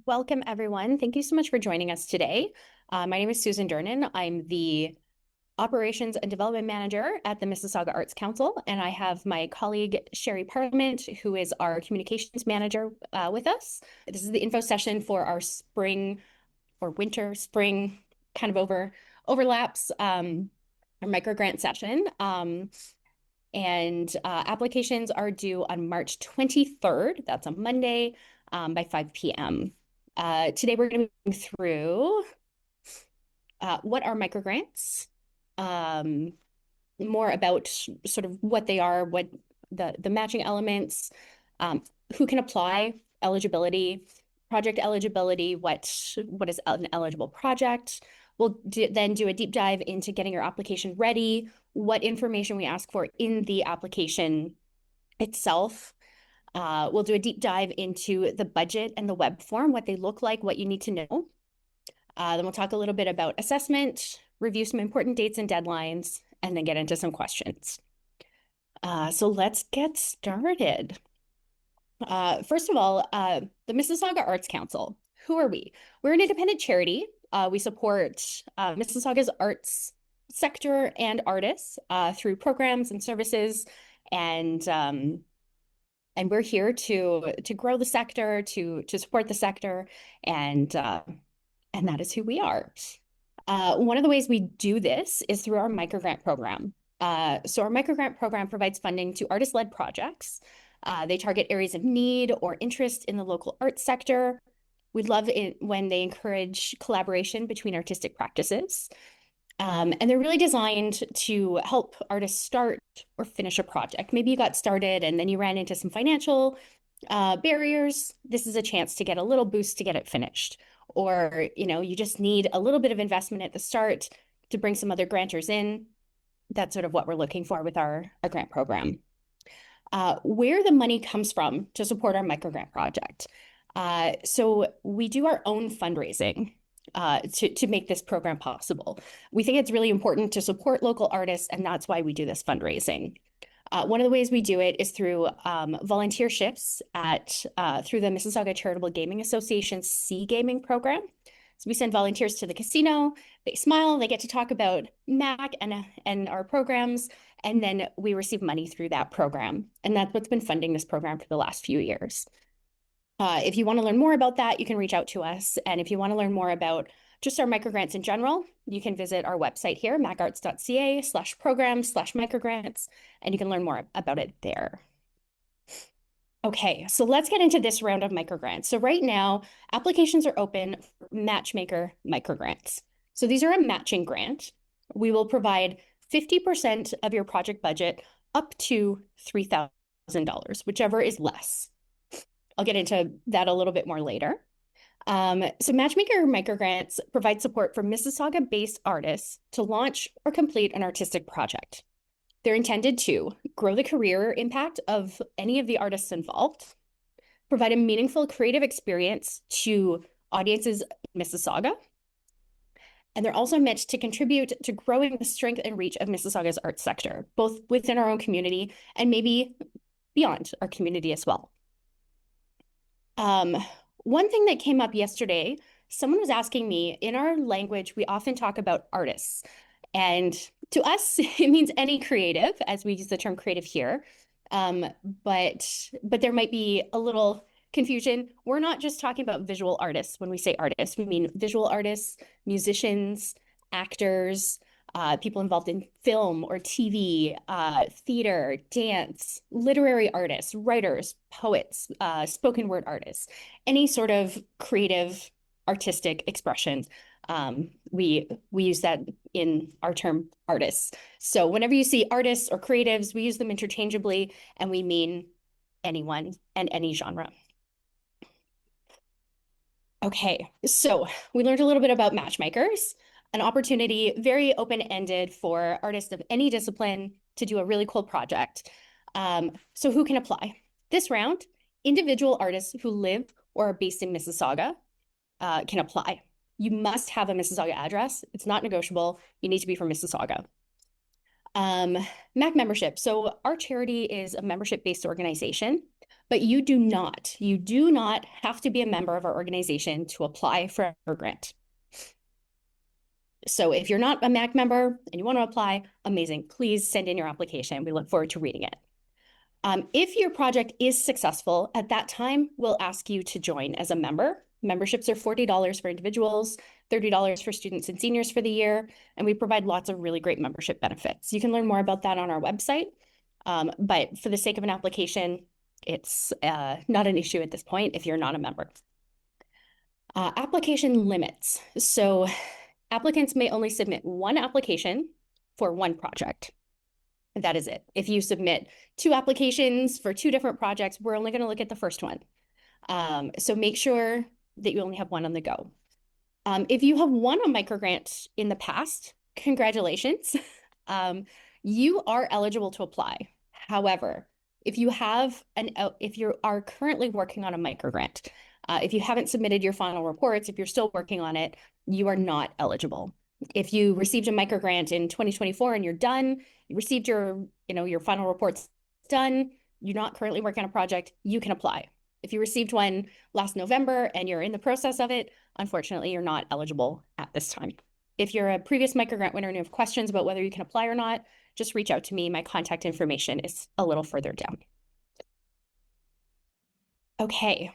Welcome, everyone. Thank you so much for joining us today. My name is Susan Durnan. I'm the Operations and Development Manager at the Mississauga Arts Council, and I have my colleague, Sherry Parliament, who is our Communications Manager with us. This is the info session for our spring or winter, spring kind of overlaps, our MicroGrant session. Applications are due on March 23rd. That's a Monday by 5 p.m. Today we're going to go through what are microgrants, more about sort of what they are, what the matching elements, who can apply, eligibility, project eligibility, what is an eligible project. We'll then do a deep dive into getting your application ready, what information we ask for in the application itself. We'll do a deep dive into the budget and the web form, what they look like, what you need to know. Then we'll talk a little bit about assessment, review some important dates and deadlines, and then get into some questions. So let's get started. First of all, the Mississauga Arts Council. Who are we? We're an independent charity. We support Mississauga's arts sector and artists through programs and services, and we're here to grow the sector, to support the sector, and that is who we are. One of the ways we do this is through our MicroGrant program. So our MicroGrant program provides funding to artist-led projects. They target areas of need or interest in the local arts sector. We love it when they encourage collaboration between artistic practices. And they're really designed to help artists start or finish a project. Maybe you got started and then you ran into some financial barriers. This is a chance to get a little boost to get it finished. Or, you just need a little bit of investment at the start to bring some other grantors in. That's sort of what we're looking for with our grant program. Where the money comes from to support our MicroGrant project. So we do our own fundraising to make this program possible. We think it's really important to support local artists, and that's why we do this fundraising. One of the ways we do it is through volunteerships through the Mississauga Charitable Gaming Association's C Gaming program. So we send volunteers to the casino, they smile, they get to talk about MAC and our programs, and then we receive money through that program. And that's what's been funding this program for the last few years. If you want to learn more about that, you can reach out to us. And if you want to learn more about just our microgrants in general, you can visit our website here, macarts.ca/program/microgrants, and you can learn more about it there. Okay, so let's get into this round of microgrants. So right now, applications are open for Matchmaker MicroGrants. So these are a matching grant. We will provide 50% of your project budget up to $3,000, whichever is less. I'll get into that a little bit more later. So Matchmaker MicroGrants provide support for Mississauga-based artists to launch or complete an artistic project. They're intended to grow the career impact of any of the artists involved, provide a meaningful creative experience to audiences in Mississauga, and they're also meant to contribute to growing the strength and reach of Mississauga's arts sector, both within our own community and maybe beyond our community as well. One thing that came up yesterday, someone was asking me, in our language, we often talk about artists. And to us, it means any creative, as we use the term creative here. But there might be a little confusion. We're not just talking about visual artists when we say artists. We mean visual artists, musicians, actors, people involved in film or TV, theater, dance, literary artists, writers, poets, spoken word artists, any sort of creative artistic expression. We use that in our term artists. So whenever you see artists or creatives, we use them interchangeably, and we mean anyone and any genre. Okay, so we learned a little bit about matchmakers. An opportunity, very open-ended for artists of any discipline to do a really cool project. So who can apply? This round, individual artists who live or are based in Mississauga can apply. You must have a Mississauga address. It's not negotiable. You need to be from Mississauga. MAC membership. So our charity is a membership-based organization. But you do not have to be a member of our organization to apply for a grant. So if you're not a MAC member and you want to apply, amazing. Please send in your application. We look forward to reading it. If your project is successful, at that time, we'll ask you to join as a member. Memberships are $40 for individuals, $30 for students and seniors for the year, and we provide lots of really great membership benefits. You can learn more about that on our website, but for the sake of an application, it's not an issue at this point if you're not a member. Application limits. So applicants may only submit one application for one project. That is it. If you submit 2 applications for 2 different projects, we're only going to look at the first one. So make sure that you only have one on the go. If you have won a microgrant in the past, congratulations. You are eligible to apply. However, if you are currently working on a microgrant, if you haven't submitted your final reports, if you're still working on it, you are not eligible. If you received a microgrant in 2024 and you're done, you received your final reports done, you're not currently working on a project, you can apply. If you received one last November and you're in the process of it, unfortunately, you're not eligible at this time. If you're a previous microgrant winner and you have questions about whether you can apply or not, just reach out to me. My contact information is a little further down. Okay,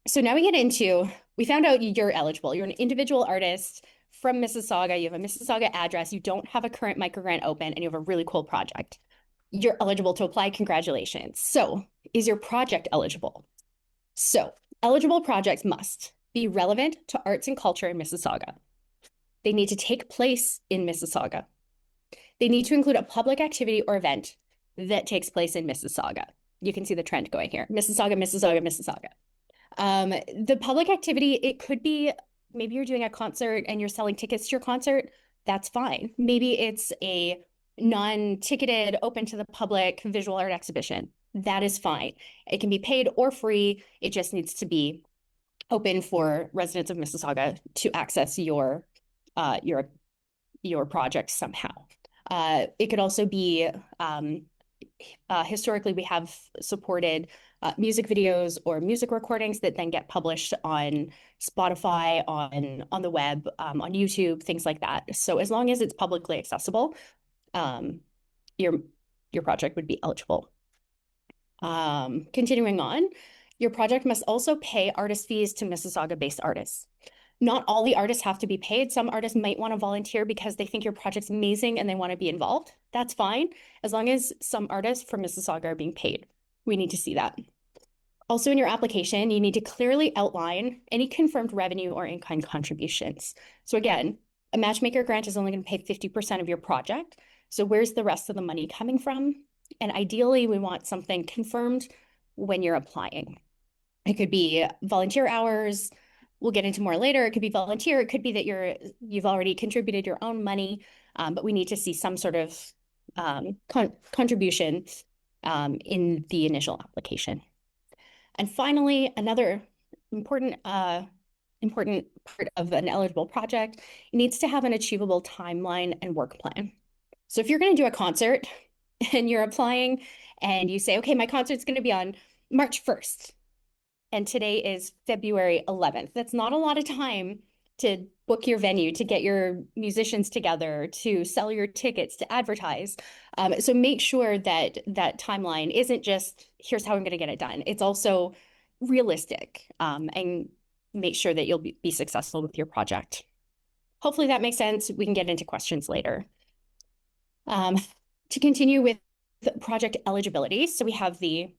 so now we get into, we found out you're eligible. You're an individual artist from Mississauga. You have a Mississauga address. You don't have a current microgrant open and you have a really cool project. You're eligible to apply. Congratulations. So is your project eligible? So eligible projects must be relevant to arts and culture in Mississauga. They need to take place in Mississauga. They need to include a public activity or event that takes place in Mississauga. You can see the trend going here. Mississauga, Mississauga, Mississauga. The public activity, it could be, maybe you're doing a concert and you're selling tickets to your concert. That's fine. Maybe it's a non-ticketed, open to the public visual art exhibition. That is fine. It can be paid or free. It just needs to be open for residents of Mississauga to access your project somehow. It could also be, historically, we have supported music videos or music recordings that then get published on Spotify, on the web, on YouTube, things like that. So as long as it's publicly accessible, your project would be eligible. Continuing on, your project must also pay artist fees to Mississauga-based artists. Not all the artists have to be paid. Some artists might want to volunteer because they think your project's amazing and they want to be involved. That's fine, as long as some artists from Mississauga are being paid. We need to see that. Also in your application, you need to clearly outline any confirmed revenue or in-kind contributions. So again, a Matchmaker grant is only going to pay 50% of your project. So where's the rest of the money coming from? And ideally, we want something confirmed when you're applying. It could be volunteer hours. We'll get into more later. It could be volunteer. It could be that you've already contributed your own money, but we need to see some sort of contribution in the initial application. And finally, another important part of an eligible project, it needs to have an achievable timeline and work plan. So if you're going to do a concert and you're applying and you say, okay, my concert's going to be on March 1st, and today is February 11th. That's not a lot of time to book your venue, to get your musicians together, to sell your tickets, to advertise. So make sure that that timeline isn't just, here's how I'm going to get it done. It's also realistic, and make sure that you'll be successful with your project. Hopefully that makes sense. We can get into questions later. To continue with project eligibility, so we have the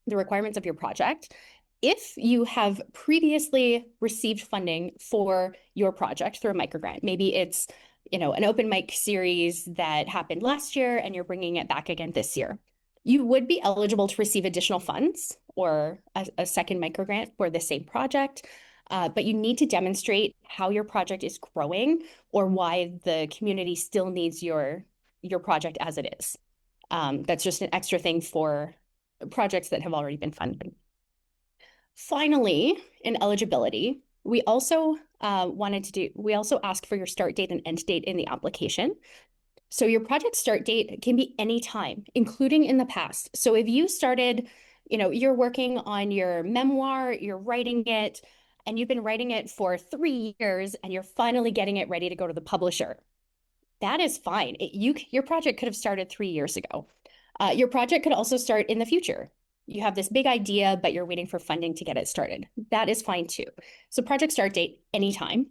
requirements of your project. If you have previously received funding for your project through a microgrant, maybe it's an open mic series that happened last year and you're bringing it back again this year, you would be eligible to receive additional funds or a second microgrant for the same project, but you need to demonstrate how your project is growing or why the community still needs your project as it is. That's just an extra thing for projects that have already been funded. Finally, in eligibility, we also ask for your start date and end date in the application. So your project start date can be any time, including in the past. So if you started you're working on your memoir, you're writing it, and you've been writing it for 3 years, and you're finally getting it ready to go to the publisher. That is fine. Your project could have started 3 years ago. Your project could also start in the future. You have this big idea, but you're waiting for funding to get it started. That is fine too. So project start date, anytime.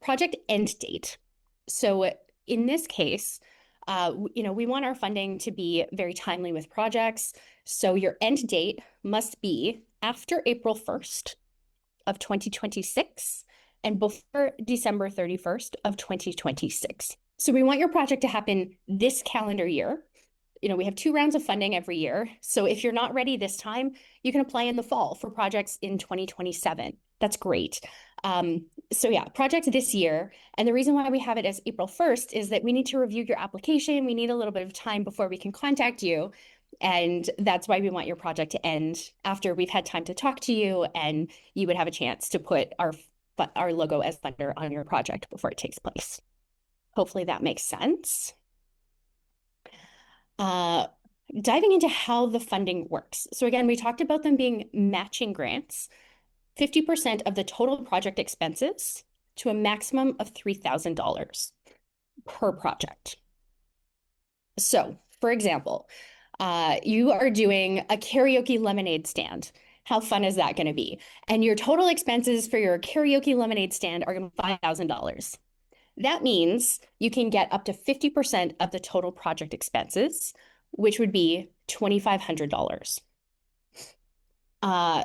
Project end date. So in this case, we want our funding to be very timely with projects. So your end date must be after April 1st of 2026 and before December 31st of 2026. So we want your project to happen this calendar year. We have 2 rounds of funding every year. So if you're not ready this time, you can apply in the fall for projects in 2027. That's great. So yeah, project this year. And the reason why we have it as April 1st is that we need to review your application. We need a little bit of time before we can contact you. And that's why we want your project to end after we've had time to talk to you, and you would have a chance to put our logo as funder on your project before it takes place. Hopefully that makes sense. Diving into how the funding works. So again, we talked about them being matching grants, 50% of the total project expenses to a maximum of $3,000 per project. So for example, you are doing a karaoke lemonade stand. How fun is that going to be? And your total expenses for your karaoke lemonade stand are going to be $5,000. That means you can get up to 50% of the total project expenses, which would be $2,500.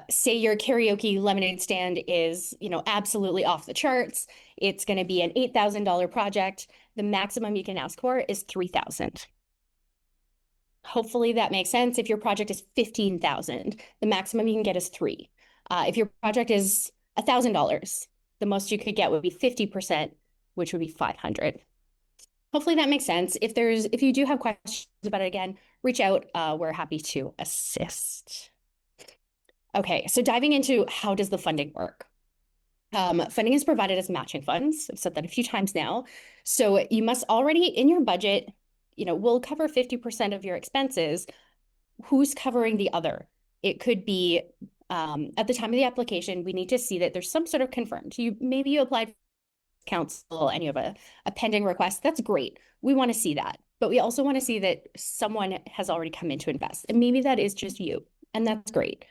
Say your karaoke lemonade stand is, absolutely off the charts. It's going to be an $8,000 project. The maximum you can ask for is $3,000. Hopefully that makes sense. If your project is $15,000, the maximum you can get is $3,000. If your project is $1,000, the most you could get would be 50%, which would be $500. Hopefully that makes sense. If you do have questions about it, again, reach out. We're happy to assist. Okay, so diving into how does the funding work? Funding is provided as matching funds. I've said that a few times now. So you must already, in your budget, we'll cover 50% of your expenses. Who's covering the other? It could be, at the time of the application, we need to see that there's some sort of confirmed. Maybe you applied council and you have a pending request. That's great. We want to see that. But we also want to see that someone has already come in to invest. And maybe that is just you. And that's great.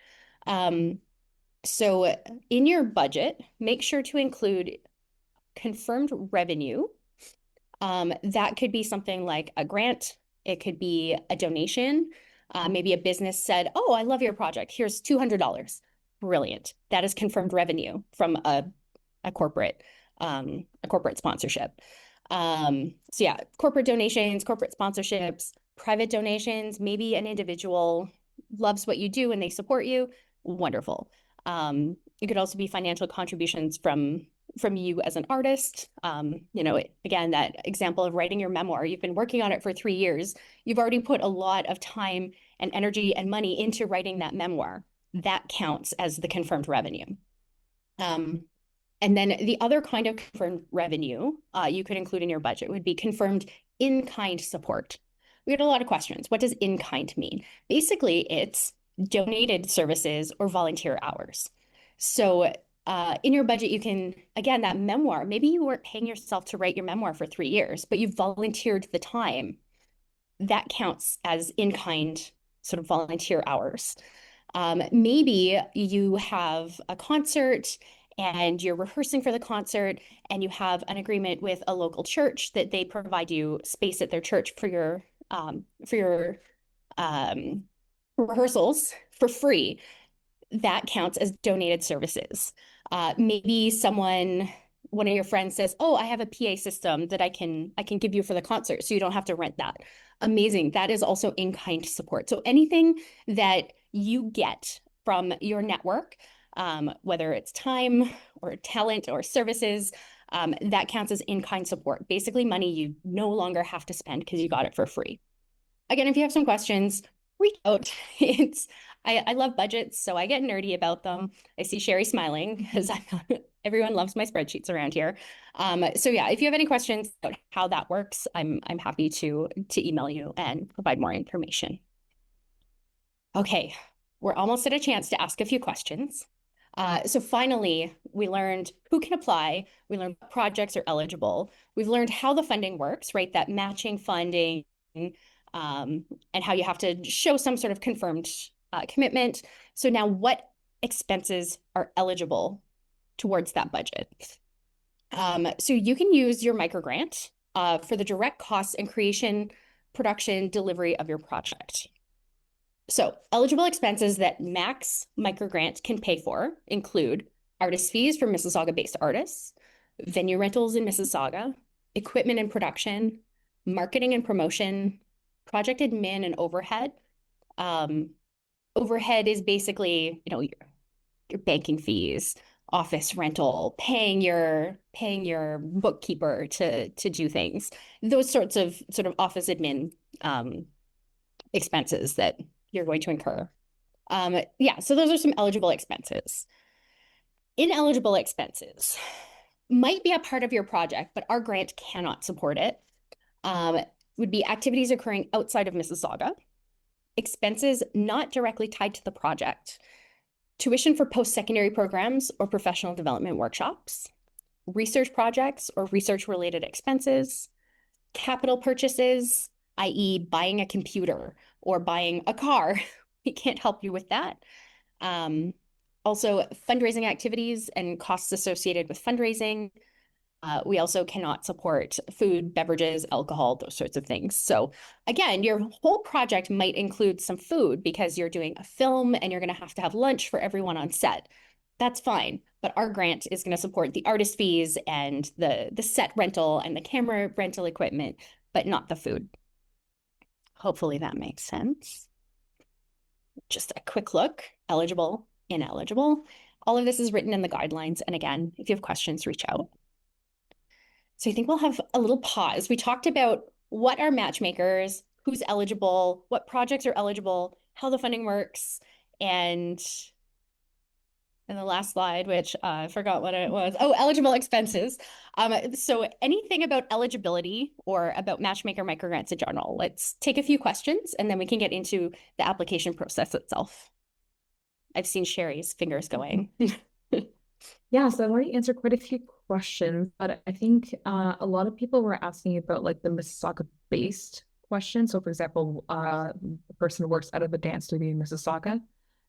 So in your budget, make sure to include confirmed revenue. That could be something like a grant. It could be a donation. Maybe a business said, "Oh, I love your project. Here's $200. Brilliant. That is confirmed revenue from a corporate sponsorship. So yeah, corporate donations, corporate sponsorships, private donations, maybe an individual loves what you do and they support you. Wonderful. It could also be financial contributions from you as an artist. Again, that example of writing your memoir, you've been working on it for 3 years. You've already put a lot of time and energy and money into writing that memoir. That counts as the confirmed revenue. And then the other kind of confirmed revenue you could include in your budget would be confirmed in-kind support. We had a lot of questions. What does in-kind mean? Basically, it's donated services or volunteer hours. So in your budget, you can, again, that memoir, maybe you weren't paying yourself to write your memoir for 3 years, but you volunteered the time. That counts as in-kind sort of volunteer hours. Maybe you have a concert and you're rehearsing for the concert and you have an agreement with a local church that they provide you space at their church for your rehearsals for free. That counts as donated services. Maybe one of your friends says, "Oh, I have a PA system that I can give you for the concert, so you don't have to rent that." Amazing. That is also in-kind support. So anything that you get from your network, whether it's time or talent or services, that counts as in-kind support. Basically money you no longer have to spend because you got it for free. Again, if you have some questions, reach out. I love budgets, so I get nerdy about them. I see Sherry smiling because everyone loves my spreadsheets around here. So yeah, if you have any questions about how that works, I'm happy to email you and provide more information. Okay, We're almost at a chance to ask a few questions. So finally, we learned who can apply. We learned what projects are eligible. We've learned how the funding works, right? That matching funding, and how you have to show some sort of confirmed commitment. So now what expenses are eligible towards that budget? So you can use your microgrant for the direct costs and creation, production, delivery of your project. So eligible expenses that MAC MicroGrants can pay for include artist fees for Mississauga-based artists, venue rentals in Mississauga, equipment and production, marketing and promotion, project admin and overhead. Overhead is basically, your banking fees, office rental, paying your bookkeeper to do things, those sorts of sort of office admin expenses that you're going to incur. So those are some eligible expenses. Ineligible expenses might be a part of your project, but our grant cannot support it. Would be activities occurring outside of Mississauga, expenses not directly tied to the project, tuition for post-secondary programs or professional development workshops, research projects or research-related expenses, capital purchases, i.e. buying a computer or buying a car. We can't help you with that. Also, fundraising activities and costs associated with fundraising. We also cannot support food, beverages, alcohol, those sorts of things. So again, your whole project might include some food because you're doing a film and you're going to have lunch for everyone on set. That's fine. But our grant is going to support the artist fees and the set rental and the camera rental equipment, but not the food. Hopefully that makes sense. Just a quick look, eligible, ineligible. All of this is written in the guidelines. And again, if you have questions, reach out. So I think we'll have a little pause. We talked about what are matchmakers, who's eligible, what projects are eligible, how the funding works, and the last slide, which I forgot what it was. Oh, eligible expenses. So anything about eligibility or about Matchmaker MicroGrants in general, let's take a few questions and then we can get into the application process itself. I've seen Sherry's fingers going. Yeah, so I've already answered quite a few questions, but I think a lot of people were asking about like the Mississauga-based question. So for example, a person works out of a dance studio in Mississauga.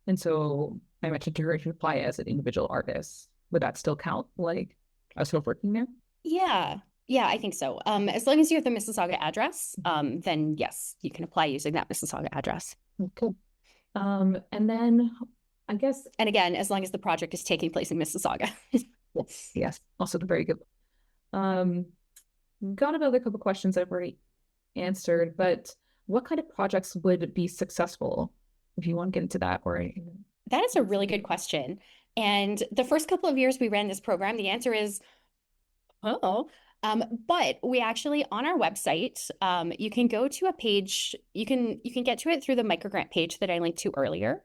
And so I mentioned to her, if you apply as an individual artist, would that still count? Like, I was still working there? Yeah, I think so. As long as you have the Mississauga address, then yes, you can apply using that Mississauga address. Cool. And then I guess, and again, as long as the project is taking place in Mississauga. Yes, also very good. Got another couple questions I've already answered, but what kind of projects would be successful? If you want to get into that, or that is a really good question. And the first couple of years we ran this program, the answer is, but we actually, on our website, you can go to a page, you can get to it through the MicroGrant page that I linked to earlier.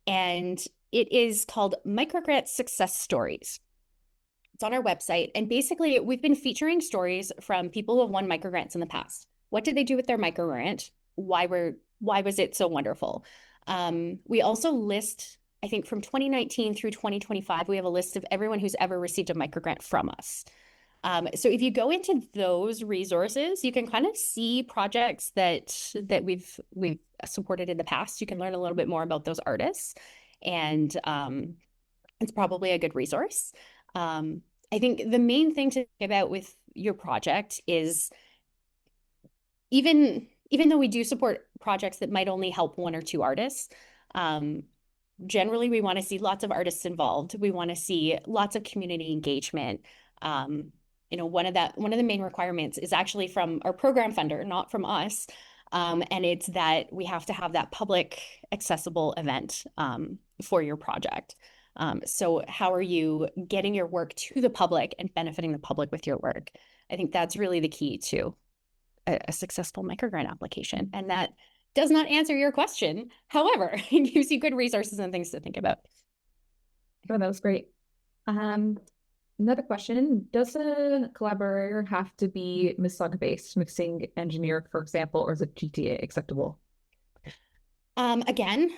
And it is called MicroGrant Success Stories. It's on our website. And basically, we've been featuring stories from people who have won microgrants in the past. What did they do with their microgrant? Why was it so wonderful? We also list, I think from 2019 through 2025, we have a list of everyone who's ever received a microgrant from us. So if you go into those resources, you can kind of see projects that we've supported in the past. You can learn a little bit more about those artists, and it's probably a good resource. I think the main thing to think about with your project is even though we do support projects that might only help one or two artists, generally we want to see lots of artists involved. We want to see lots of community engagement. One of the main requirements is actually from our program funder, not from us. And it's that we have to have that public accessible event for your project. So how are you getting your work to the public and benefiting the public with your work? I think that's really the key to a successful microgrant application. And that does not answer your question. However, it gives you good resources and things to think about. Oh, that was great. Another question, does a collaborator have to be Mississauga-based, mixing engineer, for example, or is it GTA acceptable? Again,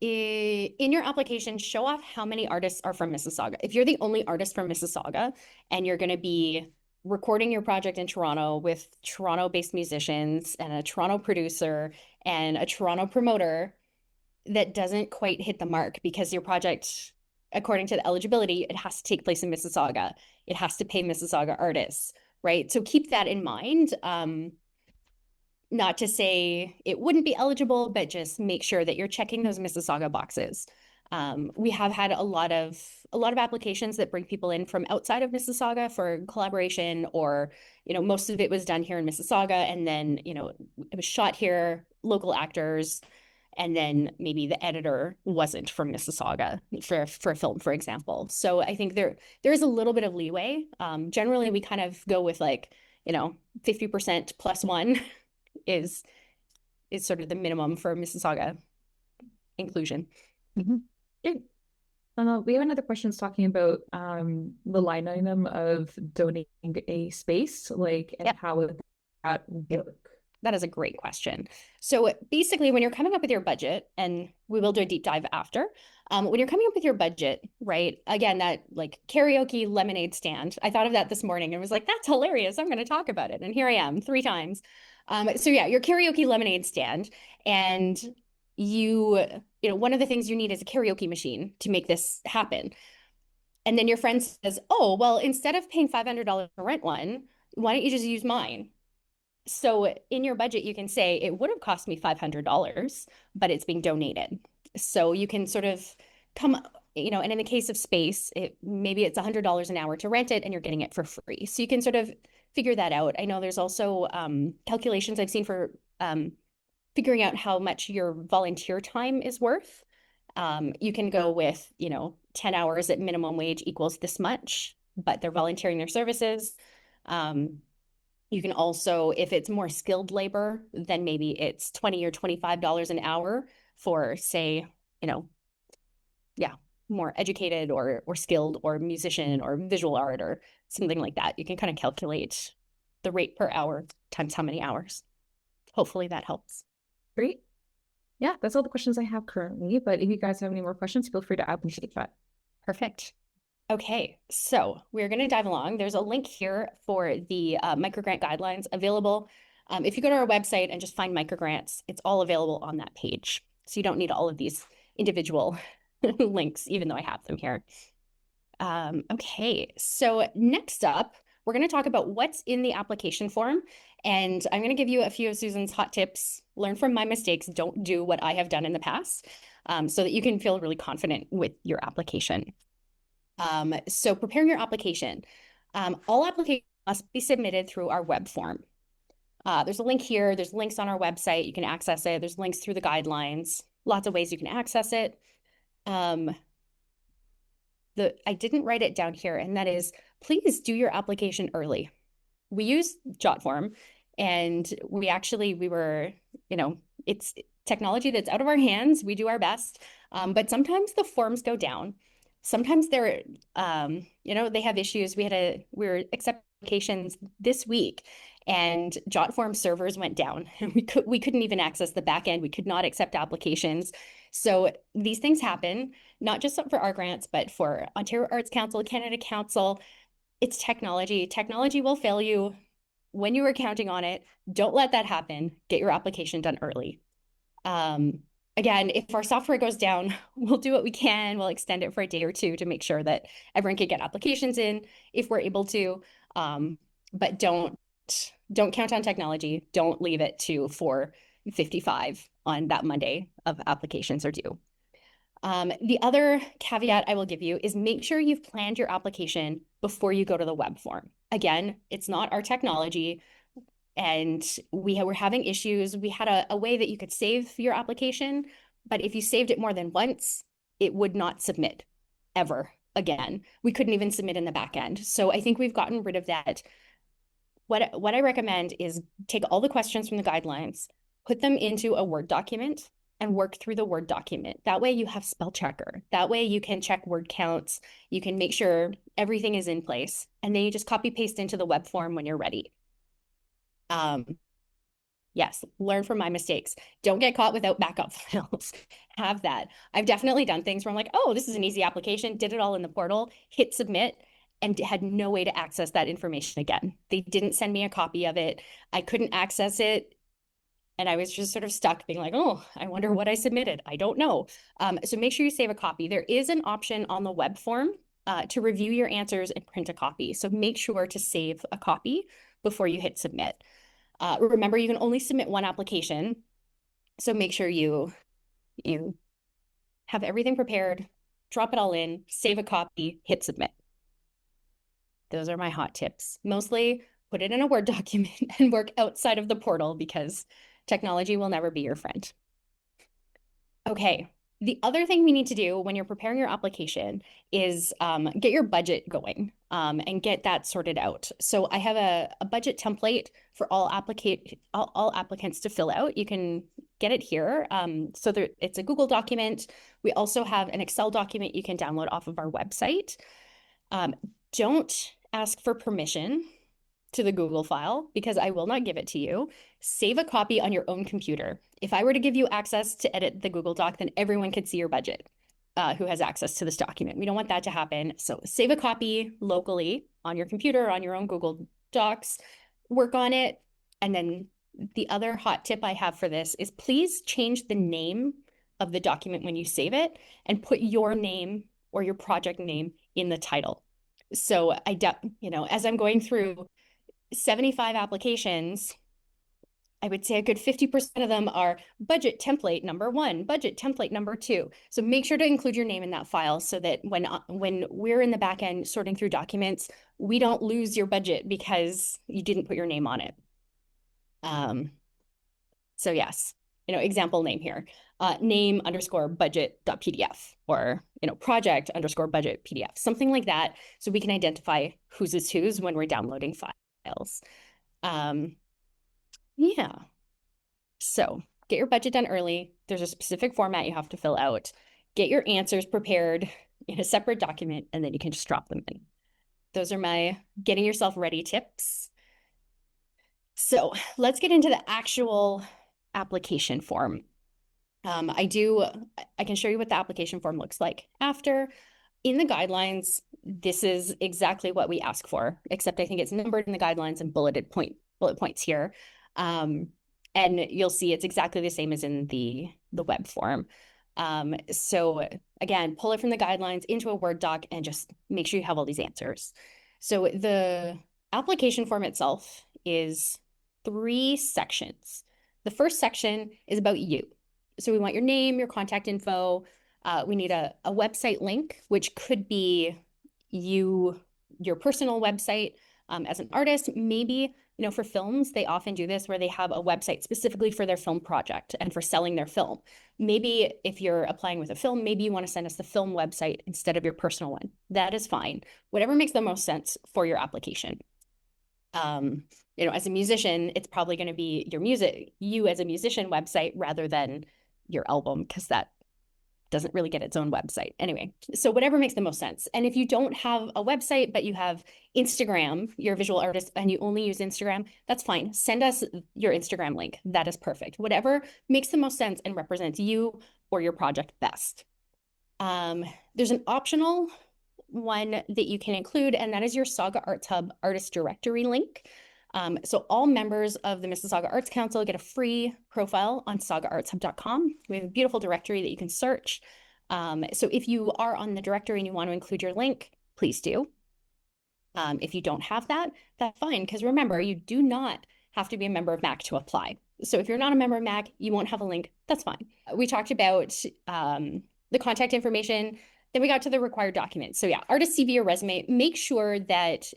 in your application, show off how many artists are from Mississauga. If you're the only artist from Mississauga and you're going to be recording your project in Toronto with Toronto-based musicians and a Toronto producer and a Toronto promoter, that doesn't quite hit the mark because your project, according to the eligibility, it has to take place in Mississauga. It has to pay Mississauga artists, right? So keep that in mind. Not to say it wouldn't be eligible, but just make sure that you're checking those Mississauga boxes. We have had a lot of applications that bring people in from outside of Mississauga for collaboration, or most of it was done here in Mississauga, and then it was shot here, local actors, and then maybe the editor wasn't from Mississauga for a film, for example. So I think there is a little bit of leeway. Generally, we kind of go with 50% plus one is sort of the minimum for Mississauga inclusion. Mm-hmm. Good. We have another question talking about the line item of donating a space, and how would that work? That is a great question. So basically, when you're coming up with your budget, and we will do a deep dive after, when you're coming up with your budget, right? Again, that karaoke lemonade stand, I thought of that this morning and was like, that's hilarious. I'm going to talk about it. And here I am 3 times. So yeah, your karaoke lemonade stand, and one of the things you need is a karaoke machine to make this happen. And then your friend says, oh, well, instead of paying $500 to rent one, why don't you just use mine? So in your budget, you can say it would have cost me $500, but it's being donated. So you can sort of come, and in the case of space, maybe it's $100 an hour to rent it and you're getting it for free. So you can sort of figure that out. I know there's also calculations I've seen for figuring out how much your volunteer time is worth. You can go with, 10 hours at minimum wage equals this much, but they're volunteering their services. You can also, if it's more skilled labor, then maybe it's $20 or $25 an hour for, say, more educated or skilled or musician or visual art or something like that. You can kind of calculate the rate per hour times how many hours. Hopefully that helps. Great. Yeah, that's all the questions I have currently, but if you guys have any more questions, feel free to add them to the chat. Perfect. Okay, so we're going to dive along. There's a link here for the MicroGrant guidelines available. If you go to our website and just find MicroGrants, it's all available on that page. So you don't need all of these individual links, even though I have them here. Okay, so next up, we're going to talk about what's in the application form. And I'm going to give you a few of Susan's hot tips. Learn from my mistakes. Don't do what I have done in the past, so that you can feel really confident with your application. So preparing your application. All applications must be submitted through our web form. There's a link here. There's links on our website. You can access it. There's links through the guidelines. Lots of ways you can access it. I didn't write it down here, and that is, please do your application early. We use JotForm, and we were, it's technology that's out of our hands. We do our best, but sometimes the forms go down. Sometimes they're, they have issues. We were accepting applications this week, and JotForm servers went down, and we couldn't even access the back end. We could not accept applications. So these things happen, not just for our grants, but for Ontario Arts Council, Canada Council. It's technology. Technology will fail you when you were counting on it. Don't let that happen. Get your application done early. Again, if our software goes down, we'll do what we can. We'll extend it for a day or two to make sure that everyone can get applications in if we're able to. But don't count on technology. Don't leave it to 4:55 on that Monday of applications are due. The other caveat I will give you is make sure you've planned your application before you go to the web form. Again, it's not our technology, and we were having issues. We had a way that you could save your application, but if you saved it more than once, it would not submit ever again. We couldn't even submit in the back end. So I think we've gotten rid of that. What I recommend is take all the questions from the guidelines, put them into a Word document, and work through the Word document. That way you have spell checker. That way you can check word counts. You can make sure everything is in place. And then you just copy paste into the web form when you're ready. Yes, learn from my mistakes. Don't get caught without backup files. Have that. I've definitely done things where I'm like, oh, this is an easy application, did it all in the portal, hit submit, and had no way to access that information again. They didn't send me a copy of it. I couldn't access it. And I was just sort of stuck being like, oh, I wonder what I submitted. I don't know. So make sure you save a copy. There is an option on the web form to review your answers and print a copy. So make sure to save a copy before you hit submit. Remember, you can only submit one application. So make sure you have everything prepared, drop it all in, save a copy, hit submit. Those are my hot tips. Mostly put it in a Word document and work outside of the portal because technology will never be your friend. Okay, the other thing we need to do when you're preparing your application is get your budget going and get that sorted out. So I have a budget template for all applicants to fill out. You can get it here. So it's a Google document. We also have an Excel document you can download off of our website. Don't ask for permission to the Google file because I will not give it to you. Save a copy on your own computer. If I were to give you access to edit the Google Doc, then everyone could see your budget who has access to this document. We don't want that to happen. So save a copy locally on your computer, on your own Google Docs, work on it. And then the other hot tip I have for this is please change the name of the document when you save it and put your name or your project name in the title. So as I'm going through 75 applications, I would say a good 50% of them are budget template number 1, budget template number 2. So make sure to include your name in that file so that when we're in the back end sorting through documents, we don't lose your budget because you didn't put your name on it. So yes, example name here, name _ budget.pdf or, project _ budget PDF, something like that. So we can identify whose is whose when we're downloading files. Yeah. So get your budget done early. There's a specific format you have to fill out. Get your answers prepared in a separate document, and then you can just drop them in. Those are my getting yourself ready tips. So let's get into the actual application form. I can show you what the application form looks like after. In the guidelines, this is exactly what we ask for, except I think it's numbered in the guidelines and bullet points here. And you'll see it's exactly the same as in the web form. So again, pull it from the guidelines into a Word doc and just make sure you have all these answers. So the application form itself is 3 sections. The first section is about you. So we want your name, your contact info. We need a website link, which could be your personal website as an artist. Maybe, for films, they often do this where they have a website specifically for their film project and for selling their film. Maybe if you're applying with a film, maybe you want to send us the film website instead of your personal one. That is fine. Whatever makes the most sense for your application. As a musician, it's probably going to be you as a musician website rather than your album, because that doesn't really get its own website. Anyway, so whatever makes the most sense. And if you don't have a website, but you have Instagram, you're a visual artist and you only use Instagram, that's fine. Send us your Instagram link. That is perfect. Whatever makes the most sense and represents you or your project best. There's an optional one that you can include, and that is your Saga Arts Hub artist directory link. So all members of the Mississauga Arts Council get a free profile on sagaartshub.com. We have a beautiful directory that you can search. So if you are on the directory and you want to include your link, please do. If you don't have that, that's fine. Because remember, you do not have to be a member of MAC to apply. So if you're not a member of MAC, you won't have a link. That's fine. We talked about the contact information. Then we got to the required documents. So yeah, artist CV or resume, make sure that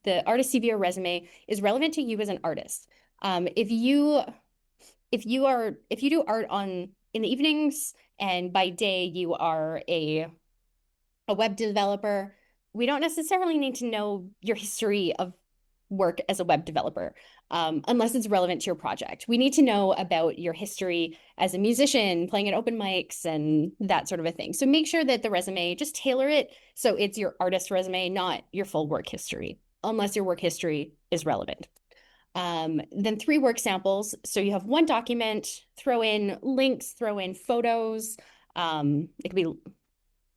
the artist CV or resume is relevant to you as an artist. If you do art in the evenings and by day you are a web developer, we don't necessarily need to know your history of work as a web developer, unless it's relevant to your project. We need to know about your history as a musician, playing at open mics and that sort of a thing. So make sure that the resume, just tailor it so it's your artist resume, not your full work history, unless your work history is relevant. Then 3 work samples. So you have 1 document, throw in links, throw in photos. It could be,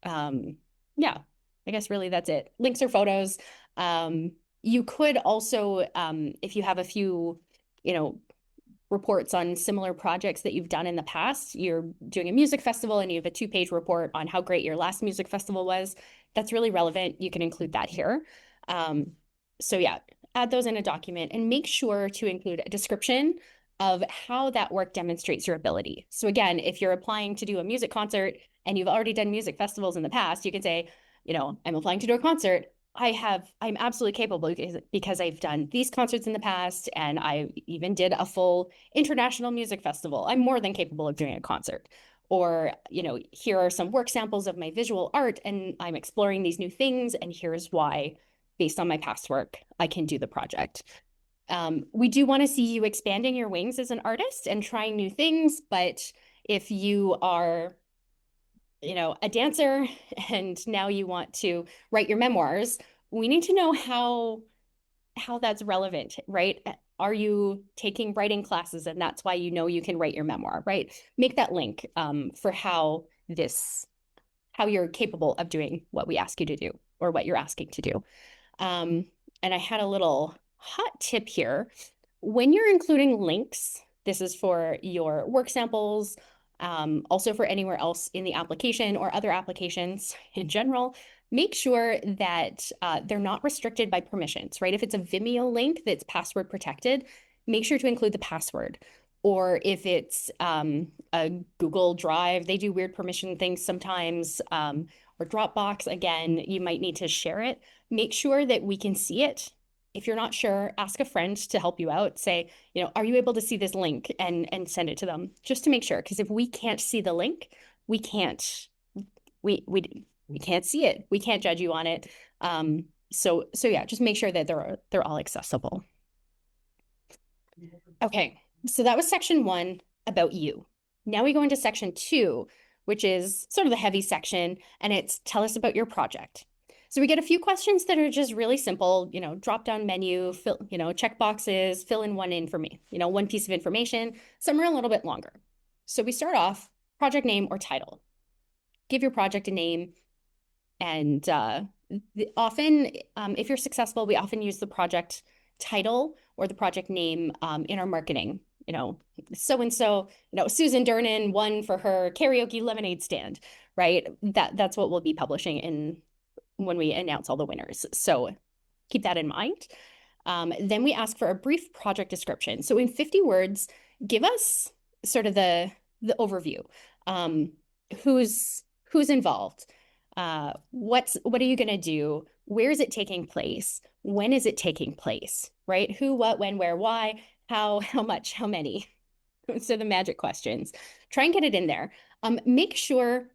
yeah, I guess really that's it. Links or photos. You could also, if you have a few, reports on similar projects that you've done in the past, you're doing a music festival and you have a 2-page report on how great your last music festival was, that's really relevant. You can include that here. So yeah, add those in a document and make sure to include a description of how that work demonstrates your ability. So again, if you're applying to do a music concert and you've already done music festivals in the past, you can say, I'm applying to do a concert. I'm absolutely capable because I've done these concerts in the past and I even did a full international music festival. I'm more than capable of doing a concert. Or, here are some work samples of my visual art and I'm exploring these new things and here's why, based on my past work, I can do the project. We do want to see you expanding your wings as an artist and trying new things, but if you are a dancer and now you want to write your memoirs, we need to know how that's relevant, right? Are you taking writing classes and that's why you can write your memoir, right? Make that link for how you're capable of doing what we ask you to do or what you're asking to do. And I had a little hot tip here. When you're including links, this is for your work samples, also for anywhere else in the application or other applications in general, make sure that they're not restricted by permissions, right? If it's a Vimeo link that's password protected, make sure to include the password. Or if it's a Google Drive, they do weird permission things sometimes, or Dropbox, again, you might need to share it. Make sure that we can see it. If you're not sure, ask a friend to help you out. Say, are you able to see this link and send it to them just to make sure? Because if we can't see the link, we can't see it. We can't judge you on it. So yeah, just make sure that they're all accessible. Okay, so that was section 1 about you. Now we go into section 2, which is sort of the heavy section, and it's tell us about your project. So we get a few questions that are just really simple, drop down menu, fill, check boxes, fill in one piece of information. Some are a little bit longer. So we start off project name or title. Give your project a name. And often, if you're successful, we often use the project title or the project name in our marketing. So-and-so, Susan Durnan won for her karaoke lemonade stand, right? That's what we'll be publishing when we announce all the winners. So keep that in mind. Then we ask for a brief project description. So in 50 words, give us sort of the overview. Who's involved? What are you going to do? Where is it taking place? When is it taking place, right? Who, what, when, where, why, how much, how many? So the magic questions. Try and get it in there. Make sure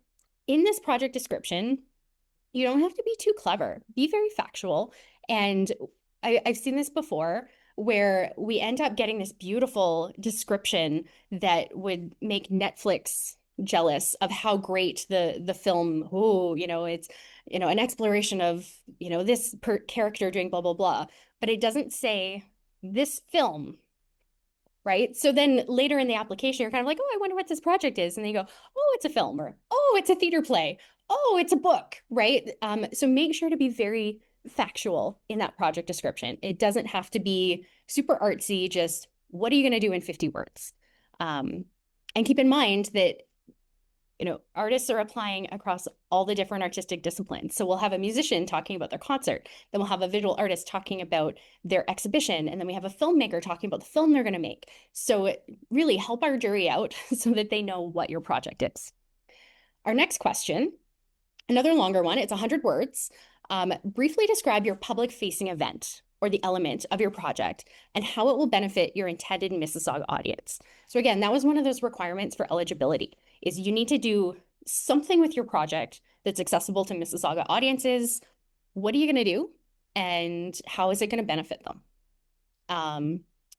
in this project description, you don't have to be too clever. Be very factual. And I've seen this before where we end up getting this beautiful description that would make Netflix jealous of how great the film, it's, an exploration of, this character doing blah, blah, blah. But it doesn't say this film, right? So then later in the application, you're kind of like, oh, I wonder what this project is. And then you go, oh, it's a film, or, oh, it's a theater play. Oh, it's a book, right? So make sure to be very factual in that project description. It doesn't have to be super artsy, just what are you going to do in 50 words? And keep in mind that, artists are applying across all the different artistic disciplines. So we'll have a musician talking about their concert, then we'll have a visual artist talking about their exhibition, and then we have a filmmaker talking about the film they're going to make. So really help our jury out so that they know what your project is. Our next question, another longer one, it's 100 words. Briefly describe your public-facing event or the element of your project and how it will benefit your intended Mississauga audience. So again, that was one of those requirements for eligibility, is you need to do something with your project that's accessible to Mississauga audiences. What are you going to do? And how is it going to benefit them?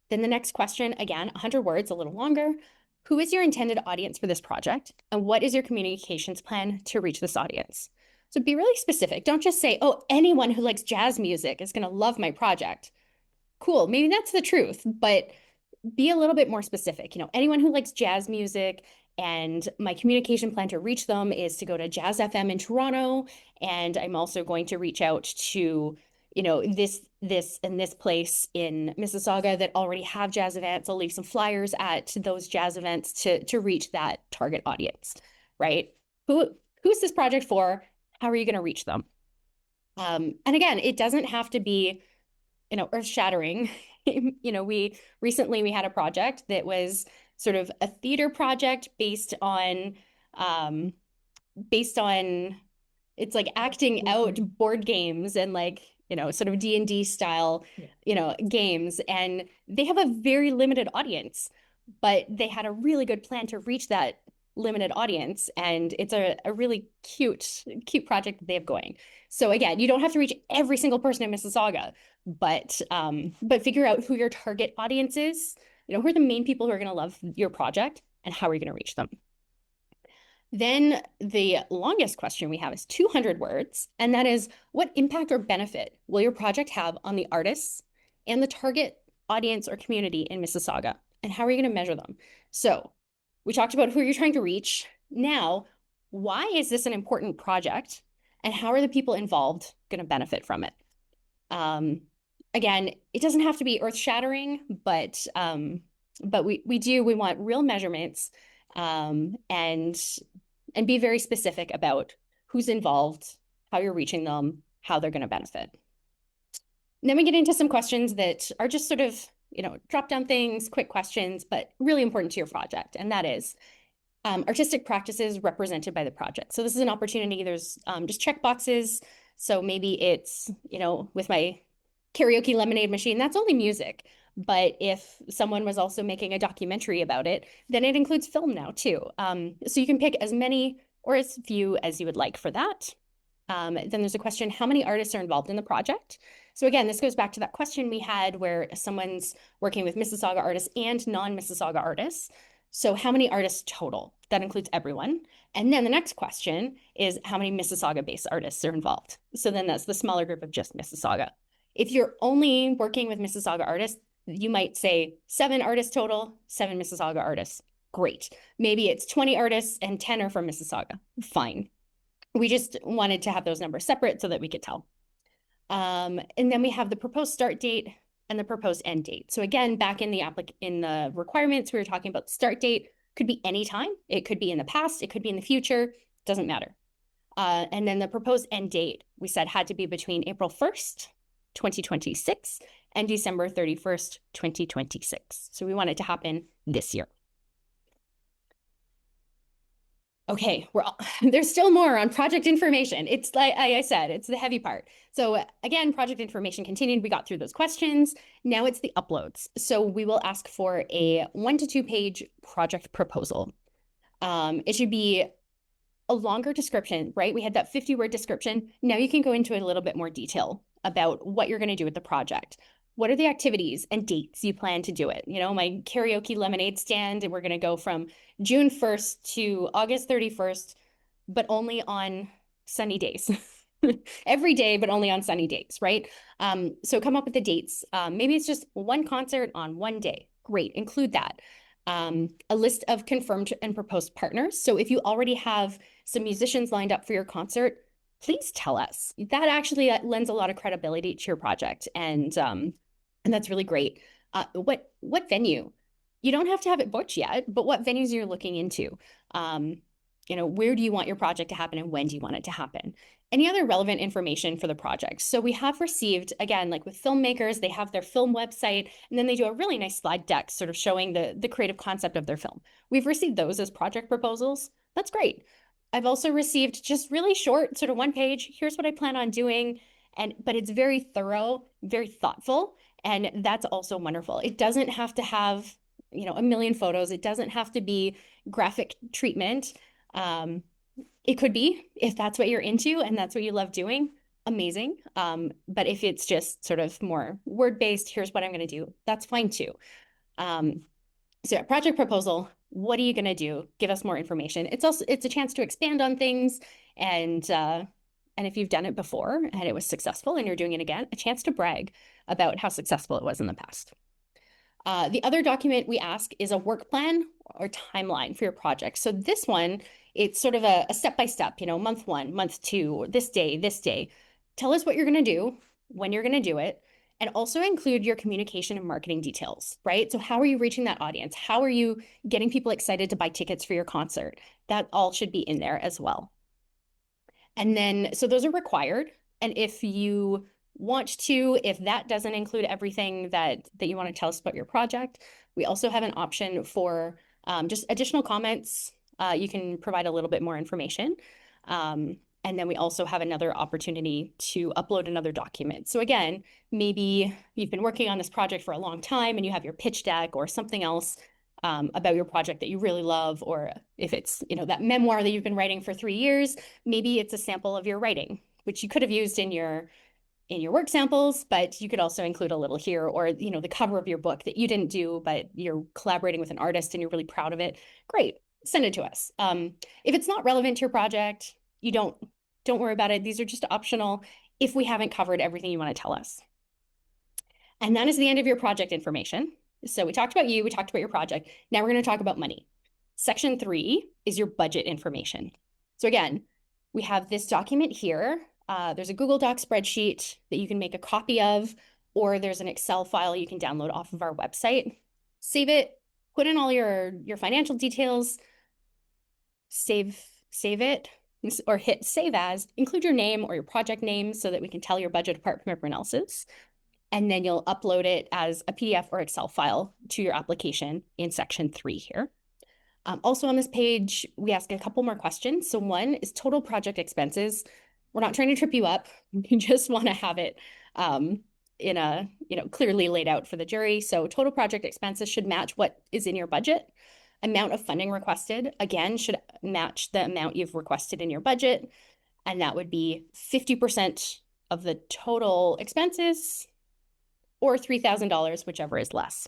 Then the next question, again, 100 words, a little longer. Who is your intended audience for this project? And what is your communications plan to reach this audience? So be really specific. Don't just say, oh, anyone who likes jazz music is going to love my project. cool, maybe that's the truth, but be a little bit more specific. Anyone who likes jazz music, and my communication plan to reach them is to go to Jazz FM in Toronto. And I'm also going to reach out to, this and this place in Mississauga that already have jazz events. I'll leave some flyers at those jazz events to reach that target audience, right? Who's this project for? How are you going to reach them? And again, it doesn't have to be, earth-shattering. We recently had a project that was sort of a theater project based on it's like acting out board games and like, sort of D&D style, games. And they have a very limited audience, but they had a really good plan to reach that limited audience. And it's a really cute project that they have going. So again, you don't have to reach every single person in Mississauga, but figure out who your target audience is, who are the main people who are going to love your project, and how are you going to reach them? Then the longest question we have is 200 words, and that is, what impact or benefit will your project have on the artists and the target audience or community in Mississauga? And how are you going to measure them? So we talked about who you're trying to reach. Now, why is this an important project, and how are the people involved going to benefit from it? Again, it doesn't have to be earth-shattering, but we want real measurements, and be very specific about who's involved, how you're reaching them, how they're going to benefit. And then we get into some questions that are just sort of, drop down things, quick questions, but really important to your project. And that is artistic practices represented by the project. So this is an opportunity. There's just check boxes. So maybe it's, with my karaoke lemonade machine, that's only music. But if someone was also making a documentary about it, then it includes film now too. So you can pick as many or as few as you would like for that. Then there's a question, how many artists are involved in the project? So again, this goes back to that question we had where someone's working with Mississauga artists and non-Mississauga artists. So how many artists total? That includes everyone. And then the next question is, how many Mississauga-based artists are involved? So then that's the smaller group of just Mississauga. If you're only working with Mississauga artists, you might say 7 artists total, 7 Mississauga artists. Great. Maybe it's 20 artists and 10 are from Mississauga. Fine. We just wanted to have those numbers separate so that we could tell. And then we have the proposed start date and the proposed end date. So again, back in the requirements, we were talking about the start date. Could be any time. It could be in the past. It could be in the future. Doesn't matter. And then the proposed end date, we said, had to be between April 1st, 2026 and December 31st, 2026. So we want it to happen this year. Okay, there's still more on project information. It's like I said, it's the heavy part. So again, project information continued. We got through those questions. Now it's the uploads. So we will ask for a 1 to 2 page project proposal. It should be a longer description, right? We had that 50-word description. Now you can go into a little bit more detail about what you're going to do with the project. What are the activities and dates you plan to do it? My karaoke lemonade stand, and we're going to go from June 1st to August 31st, but only on sunny days. Every day, but only on sunny days, right? So come up with the dates. Maybe it's just one concert on one day. Great, include that. A list of confirmed and proposed partners. So if you already have some musicians lined up for your concert, please tell us. That actually lends a lot of credibility to your project, and that's really great. What venue? You don't have to have it booked yet, but what venues you're looking into? Where do you want your project to happen, and when do you want it to happen? Any other relevant information for the project? So we have received, again, like with filmmakers, they have their film website, and then they do a really nice slide deck sort of showing the creative concept of their film. We've received those as project proposals. That's great. I've also received just really short, sort of one page, here's what I plan on doing, but it's very thorough, very thoughtful, and that's also wonderful. It doesn't have to have, a million photos. It doesn't have to be graphic treatment. It could be, if that's what you're into and that's what you love doing, amazing. But if it's just sort of more word-based, here's what I'm going to do, that's fine too. So project proposal, what are you going to do? Give us more information. It's a chance to expand on things and And if you've done it before and it was successful and you're doing it again, a chance to brag about how successful it was in the past. The other document we ask is a work plan or timeline for your project. So this one, it's sort of a step-by-step, month 1, month 2, this day, this day. Tell us what you're going to do, when you're going to do it, and also include your communication and marketing details, right? So how are you reaching that audience? How are you getting people excited to buy tickets for your concert? That all should be in there as well. And then, so those are required. And if you want to, if that doesn't include everything that you want to tell us about your project, we also have an option for just additional comments. You can provide a little bit more information. And then we also have another opportunity to upload another document. So again, maybe you've been working on this project for a long time and you have your pitch deck or something else about your project that you really love, or if it's, that memoir that you've been writing for 3 years, maybe it's a sample of your writing, which you could have used in your work samples, but you could also include a little here, or, the cover of your book that you didn't do, but you're collaborating with an artist and you're really proud of it. Great, send it to us. If it's not relevant to your project, you don't worry about it. These are just optional if we haven't covered everything you want to tell us. And that is the end of your project information. So we talked about you, we talked about your project. Now we're going to talk about money. Section 3 is your budget information. So again, we have this document here. There's a Google Doc spreadsheet that you can make a copy of, or there's an Excel file you can download off of our website. Save it, put in all your financial details, save it, or hit save as, include your name or your project name so that we can tell your budget apart from everyone else's. And then you'll upload it as a PDF or Excel file to your application in section 3 here. Also on this page, we ask a couple more questions. So one is total project expenses. We're not trying to trip you up. We just want to have it in a, clearly laid out for the jury. So total project expenses should match what is in your budget. Amount of funding requested, again, should match the amount you've requested in your budget. And that would be 50% of the total expenses or $3,000, whichever is less.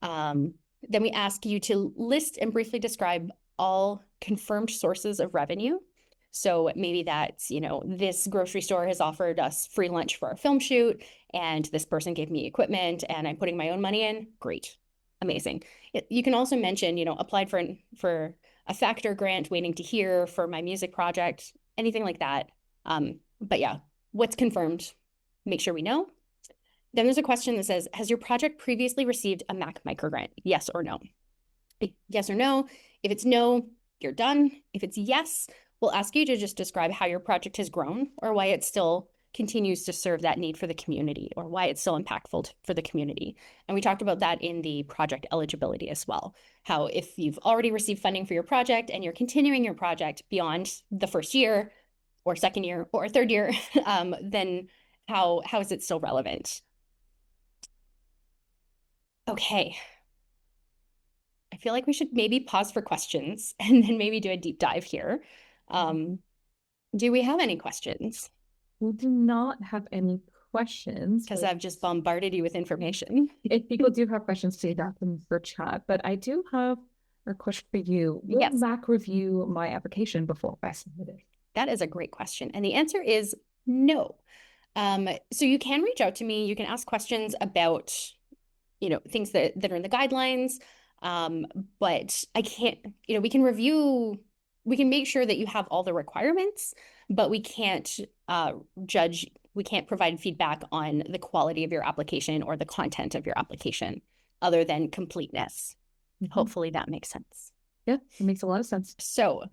Then we ask you to list and briefly describe all confirmed sources of revenue. So maybe that's, this grocery store has offered us free lunch for our film shoot, and this person gave me equipment and I'm putting my own money in. Great. Amazing. You can also mention, applied for a factor grant, waiting to hear for my music project, anything like that. But yeah, what's confirmed? Make sure we know. Then there's a question that says, has your project previously received a MAC MicroGrant? Yes or no? Yes or no. If it's no, you're done. If it's yes, we'll ask you to just describe how your project has grown or why it still continues to serve that need for the community, or why it's still impactful for the community. And we talked about that in the project eligibility as well. How if you've already received funding for your project and you're continuing your project beyond the first year or second year or third year, then how is it still relevant? Okay. I feel like we should maybe pause for questions and then maybe do a deep dive here. Do we have any questions? We do not have any questions. Because I've just bombarded you with information. If people do have questions, please ask them for chat. But I do have a question for you. Will Yes. MAC review my application before I submit it? That is a great question. And the answer is no. So you can reach out to me. You can ask questions about, things that are in the guidelines. But I can't, we can make sure that you have all the requirements, but we can't we can't provide feedback on the quality of your application or the content of your application other than completeness. Mm-hmm. Hopefully that makes sense. Yeah, it makes a lot of sense. So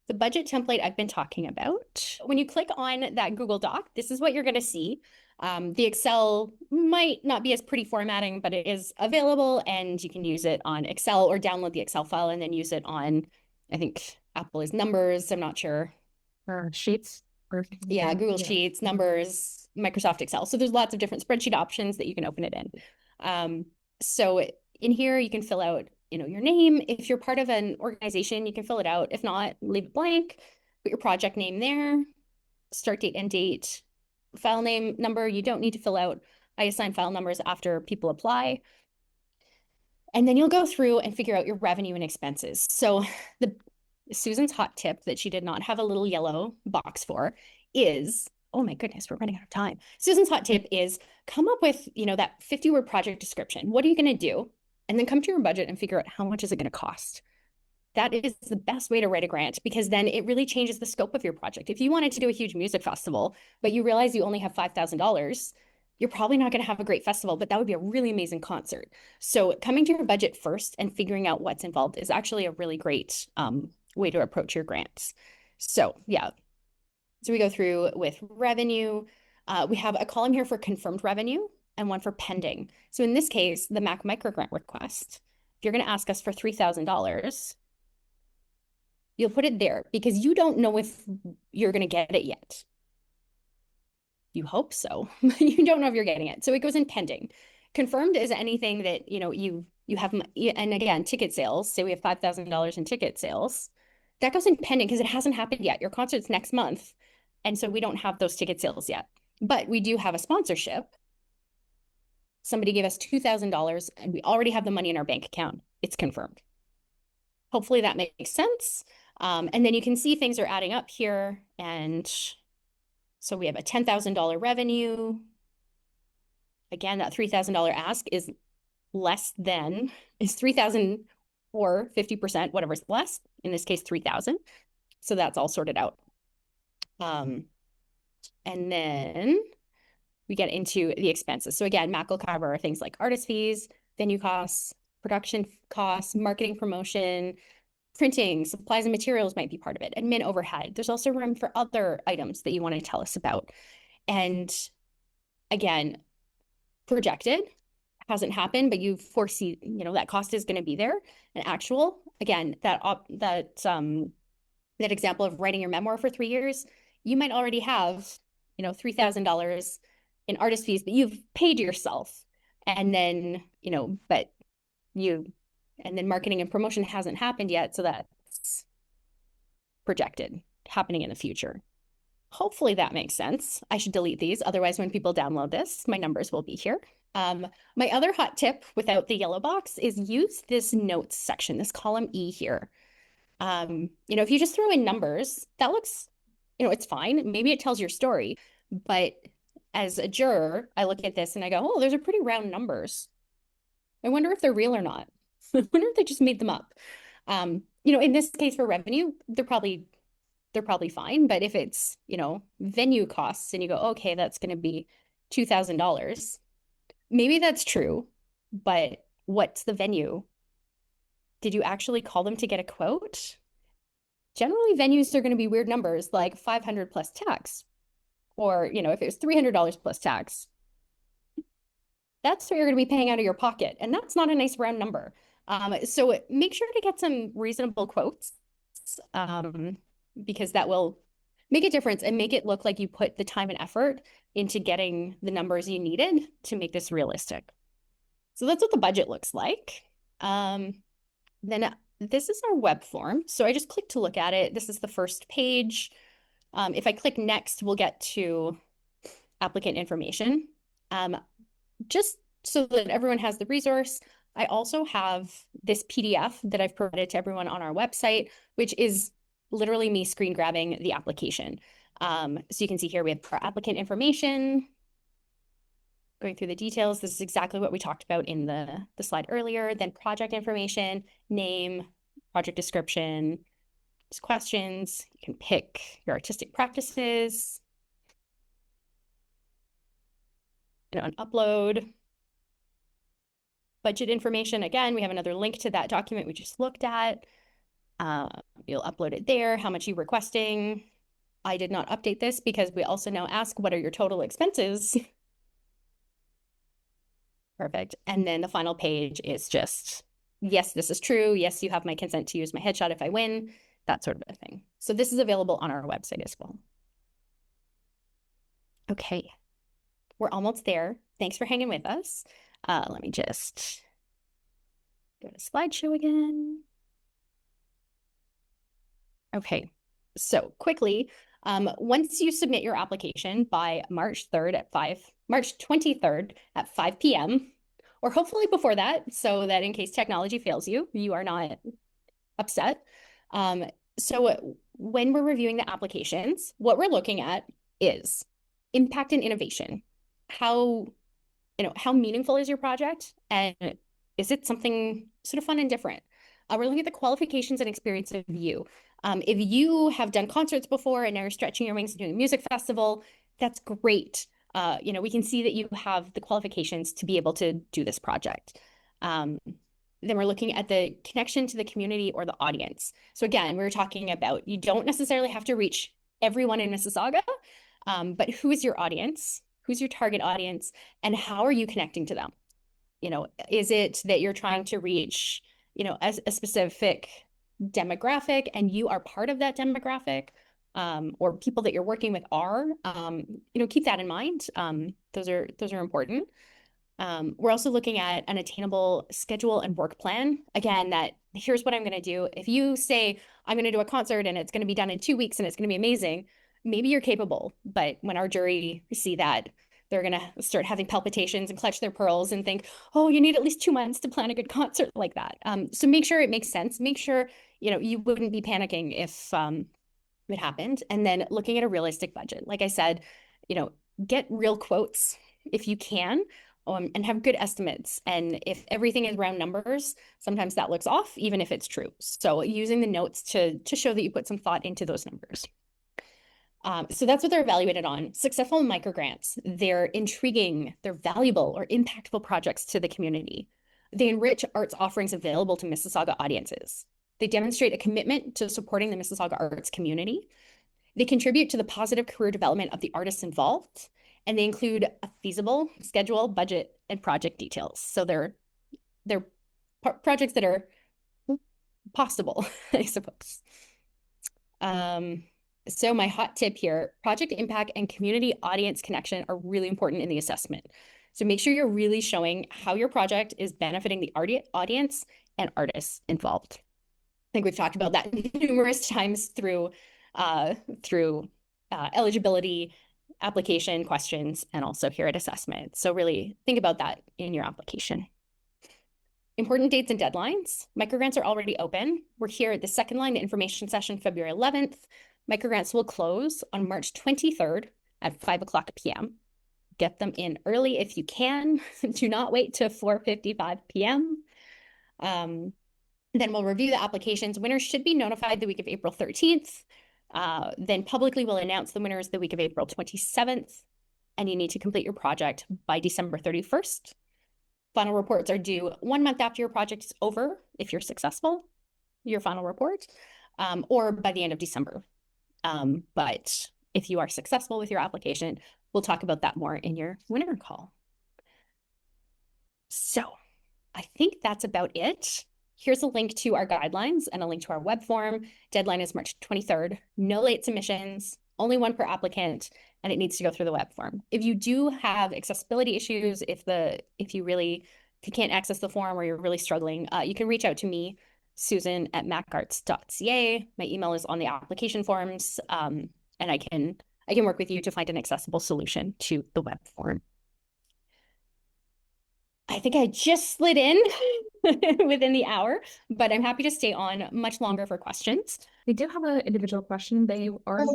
the budget template I've been talking about, when you click on that Google Doc, this is what you're going to see. The Excel might not be as pretty formatting, but it is available and you can use it on Excel or download the Excel file and then use it on, I think Apple is Numbers. I'm not sure. Sheets. Yeah, Google Sheets, Numbers, Microsoft Excel. So there's lots of different spreadsheet options that you can open it in. So in here, you can fill out, your name. If you're part of an organization, you can fill it out. If not, leave it blank. Put your project name there, start date, end date, file name, number. You don't need to fill out. I assign file numbers after people apply. And then you'll go through and figure out your revenue and expenses. So Susan's hot tip that she did not have a little yellow box for is, oh my goodness, we're running out of time. Susan's hot tip is come up with, that 50-word project description. What are you going to do? And then come to your budget and figure out how much is it going to cost. That is the best way to write a grant, because then it really changes the scope of your project. If you wanted to do a huge music festival, but you realize you only have $5,000, you're probably not going to have a great festival, but that would be a really amazing concert. So coming to your budget first and figuring out what's involved is actually a really great way to approach your grants. So yeah, so we go through with revenue. We have a column here for confirmed revenue and one for pending. So in this case, the MAC MicroGrant request, if you're going to ask us for $3,000, you'll put it there because you don't know if you're going to get it yet. You hope so. You don't know if you're getting it. So it goes in pending. Confirmed is anything that, you have, and again, ticket sales, say we have $5,000 in ticket sales. That goes in pending because it hasn't happened yet. Your concert's next month. And so we don't have those ticket sales yet. But we do have a sponsorship. Somebody gave us $2,000 and we already have the money in our bank account. It's confirmed. Hopefully that makes sense. And then you can see things are adding up here. And so we have a $10,000 revenue. Again, that $3,000 ask is $3,000 or 50%, whatever's less, in this case, $3,000. So that's all sorted out. And then we get into the expenses. So again, MAC will cover things like artist fees, venue costs, production costs, marketing promotion, printing, supplies and materials might be part of it, admin overhead. There's also room for other items that you want to tell us about. And again, projected hasn't happened, but you foresee, that cost is going to be there. And actual, again, that example of writing your memoir for 3 years, you might already have, $3,000 in artist fees, but you've paid yourself. And then, and then marketing and promotion hasn't happened yet. So that's projected happening in the future. Hopefully that makes sense. I should delete these. Otherwise, when people download this, my numbers will be here. My other hot tip without the yellow box is use this notes section, this column E here. If you just throw in numbers, that looks, it's fine. Maybe it tells your story. But as a juror, I look at this and I go, oh, those are pretty round numbers. I wonder if they're real or not. I wonder if they just made them up. In this case for revenue, they're probably fine. But if it's, venue costs and you go, okay, that's going to be $2,000. Maybe that's true, but what's the venue? Did you actually call them to get a quote? Generally, venues are going to be weird numbers like 500 plus tax. Or, if it was $300 plus tax, that's what you're going to be paying out of your pocket. And that's not a nice round number. So make sure to get some reasonable quotes because that will make a difference and make it look like you put the time and effort into getting the numbers you needed to make this realistic. So that's what the budget looks like. Then this is our web form. So I just click to look at it. This is the first page. If I click next, we'll get to applicant information. Just so that everyone has the resource, I also have this PDF that I've provided to everyone on our website, which is literally me screen grabbing the application. So you can see here we have our applicant information, going through the details. This is exactly what we talked about in the slide earlier. Then project information, name, project description, questions. You can pick your artistic practices, an upload. Budget information, again, we have another link to that document we just looked at. You'll upload it there, how much you're requesting. I did not update this because we also now ask what are your total expenses. Perfect. And then the final page is just, yes, this is true. Yes, you have my consent to use my headshot if I win, that sort of a thing. So this is available on our website as well. Okay, we're almost there. Thanks for hanging with us. Let me just go to slideshow again. Okay, so quickly, once you submit your application by March 23rd at 5 p.m., or hopefully before that, so that in case technology fails you, you are not upset. So when we're reviewing the applications, what we're looking at is impact and innovation. How meaningful is your project? And is it something sort of fun and different? We're looking at the qualifications and experience of you. If you have done concerts before and now you're stretching your wings and doing a music festival, that's great. We can see that you have the qualifications to be able to do this project. Then we're looking at the connection to the community or the audience. So again, we were talking about, you don't necessarily have to reach everyone in Mississauga, but who is your audience? Who's your target audience? And how are you connecting to them? Is it that you're trying to reach, as a specific demographic and you are part of that demographic, or people that you're working with are, keep that in mind. Those are important. We're also looking at an attainable schedule and work plan. Again, here's what I'm going to do. If you say, I'm going to do a concert and it's going to be done in 2 weeks and it's going to be amazing, maybe you're capable. But when our jury see that, they're going to start having palpitations and clutch their pearls and think, oh, you need at least 2 months to plan a good concert like that. So make sure it makes sense. Make sure, you wouldn't be panicking if it happened. And then looking at a realistic budget. Like I said, get real quotes if you can. And have good estimates. And if everything is round numbers, sometimes that looks off, even if it's true. So using the notes to show that you put some thought into those numbers. So that's what they're evaluated on. Successful microgrants. They're intriguing, they're valuable or impactful projects to the community. They enrich arts offerings available to Mississauga audiences. They demonstrate a commitment to supporting the Mississauga arts community. They contribute to the positive career development of the artists involved. And they include a feasible schedule, budget, and project details. So they're projects that are possible, I suppose. So my hot tip here, project impact and community audience connection are really important in the assessment. So make sure you're really showing how your project is benefiting the audience and artists involved. I think we've talked about that numerous times through eligibility, application questions, and also here at assessment. So really think about that in your application. Important dates and deadlines. Microgrants are already open. We're here at the second line information session, February 11th. Microgrants will close on March 23rd at 5:00 p.m. Get them in early if you can. Do not wait till 4:55 p.m. Then we'll review the applications. Winners should be notified the week of April 13th. Then publicly we'll announce the winners the week of April 27th, and you need to complete your project by December 31st. Final reports are due 1 month after your project is over, if you're successful, your final report, or by the end of December. But if you are successful with your application, we'll talk about that more in your winner call. So I think that's about it. Here's a link to our guidelines and a link to our web form. Deadline is March 23rd. No late submissions, only one per applicant, and it needs to go through the web form. If you do have accessibility issues, if you can't access the form or you're really struggling, you can reach out to me, Susan at macarts.ca. My email is on the application forms, and I can work with you to find an accessible solution to the web form. I think I just slid in within the hour, but I'm happy to stay on much longer for questions. We do have an individual question. They are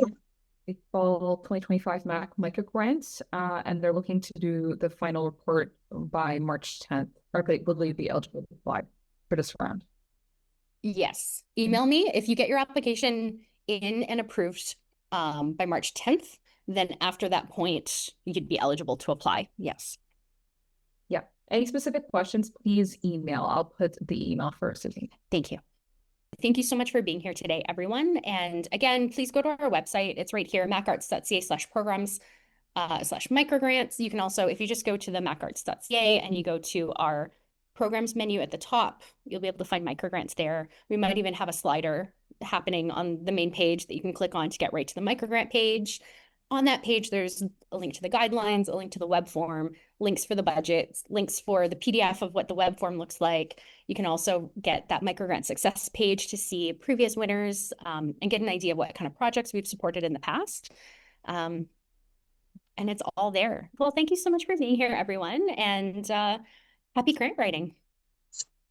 the fall 2025 MAC MicroGrants, and they're looking to do the final report by March 10th. Will they be eligible to apply for this round? Yes. Email me if you get your application in and approved by March 10th. Then after that point, you'd be eligible to apply. Yes. Yeah. Any specific questions, please email. I'll put the email first. Thank you. Thank you so much for being here today, everyone. And again, please go to our website. It's right here, macarts.ca/programs/microgrants. You can also, if you just go to the macarts.ca and you go to our programs menu at the top, you'll be able to find microgrants there. We might even have a slider happening on the main page that you can click on to get right to the microgrant page. On that page, there's a link to the guidelines, a link to the web form, links for the budgets, links for the PDF of what the web form looks like. You can also get that microgrant success page to see previous winners and get an idea of what kind of projects we've supported in the past. And it's all there. Well, thank you so much for being here, everyone, and happy grant writing.